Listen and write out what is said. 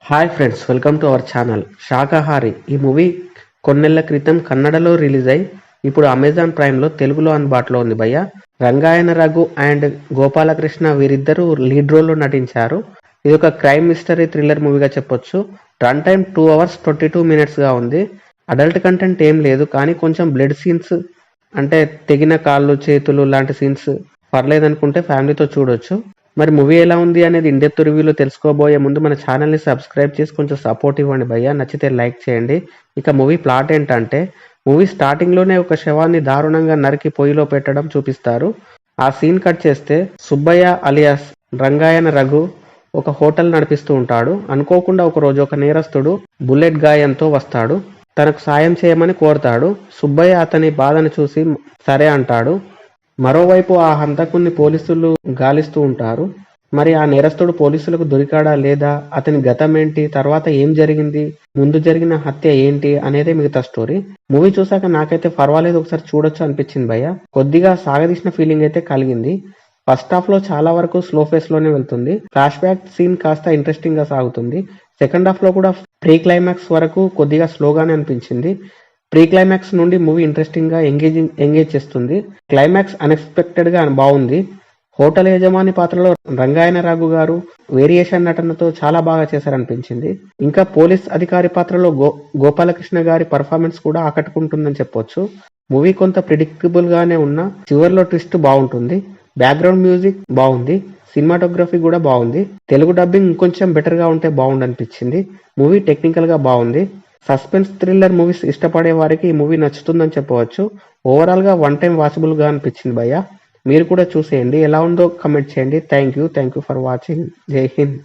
Hi friends, welcome to our channel. శాకాహారి ఈ movie కొన్నేళ్ల క్రితం కన్నడలో రిలీజ్ అయి ఇప్పుడు అమెజాన్ ప్రైమ్లో తెలుగులో అందుబాటులో ఉంది భయ్య. రంగాయణ రఘు అండ్ గోపాలకృష్ణ వీరిద్దరూ లీడ్ రోల్లో నటించారు. ఇది ఒక క్రైమ్ మిస్టరీ థ్రిల్లర్ మూవీగా చెప్పొచ్చు. రన్ టైం 2 hours 22 minutesగా ఉంది. అడల్ట్ కంటెంట్ ఏం లేదు, కానీ కొంచెం బ్లడ్ సీన్స్ అంటే తెగిన కాళ్ళు చేతులు లాంటి సీన్స్ పర్లేదనుకుంటే ఫ్యామిలీతో చూడొచ్చు. మరి మూవీ ఎలా ఉంది అనేది ఇన్-డెప్త్ రివ్యూలో తెలుసుకోబోయే ముందు మన ఛానల్ని సబ్స్క్రైబ్ చేసి కొంచెం సపోర్ట్ ఇవ్వండి భయ్య. నచ్చితే లైక్ చేయండి. ఇక మూవీ ప్లాట్ ఏంటంటే, మూవీ స్టార్టింగ్లోనే ఒక శవాన్ని దారుణంగా నరికి పొయ్యిలో పెట్టడం చూపిస్తారు. ఆ సీన్ కట్ చేస్తే సుబ్బయ్య అలియాస్ రంగాయణ రఘు ఒక హోటల్ నడిపిస్తూ ఉంటాడు. అనుకోకుండా ఒకరోజు ఒక నేరస్తుడు బుల్లెట్ గాయంతో వస్తాడు. తనకు సాయం చేయమని కోరతాడు. సుబ్బయ్య అతని బాధను చూసి సరే అంటాడు. మరోవైపు ఆ హంతకుణ్ణి పోలీసులు గాలిస్తూ ఉంటారు. మరి ఆ నేరస్తుడు పోలీసులకు దొరికాడా లేదా, అతని గతం ఏంటి, తర్వాత ఏం జరిగింది, ముందు జరిగిన హత్య ఏంటి అనేదే మిగతా స్టోరీ. మూవీ చూసాక నాకైతే పర్వాలేదు, ఒకసారి చూడొచ్చు అనిపించింది భయ్య. కొద్దిగా సాగదీసిన ఫీలింగ్ అయితే కలిగింది. ఫస్ట్ హాఫ్ లో చాలా వరకు స్లో ఫేస్ లోనే వెళ్తుంది. ఫ్లాష్ బ్యాక్ సీన్ కాస్త ఇంట్రెస్టింగ్ గా సాగుతుంది. సెకండ్ హాఫ్ లో కూడా ప్రీ క్లైమాక్స్ వరకు కొద్దిగా స్లోగానే అనిపించింది. ప్రీ క్లైమాక్స్ నుండి మూవీ ఇంట్రెస్టింగ్ గా ఎంగేజ్ చేస్తుంది. క్లైమాక్స్ అన్ఎక్స్పెక్టెడ్ గా బాగుంది. హోటల్ యజమాని పాత్రలో రంగాయణ రాఘు గారు వేరియేషన్ నటనతో చాలా బాగా చేశారనిపించింది. ఇంకా పోలీస్ అధికారి పాత్రలో గోపాలకృష్ణ గారి పర్ఫార్మెన్స్ కూడా ఆకట్టుకుంటుందని చెప్పొచ్చు. మూవీ కొంత ప్రిడిక్టబుల్ గానే ఉన్నా చివరిలో ట్విస్ట్ బాగుంటుంది. బ్యాక్గ్రౌండ్ మ్యూజిక్ బాగుంది. సినిమాటోగ్రఫీ కూడా బాగుంది. తెలుగు డబ్బింగ్ ఇంకొంచెం బెటర్ గా ఉంటే బాగుండనిపించింది. మూవీ టెక్నికల్ గా బాగుంది. సస్పెన్స్ థ్రిల్లర్ మూవీస్ ఇష్టపడే వారికి ఈ మూవీ నచ్చుతుందని చెప్పవచ్చు. ఓవరాల్ గా వన్ టైం వాచబుల్ గా అనిపించింది భయ్య. మీరు కూడా చూసేయండి. ఎలా ఉందో కమెంట్ చేయండి. Thank you for watching. జై హింద్.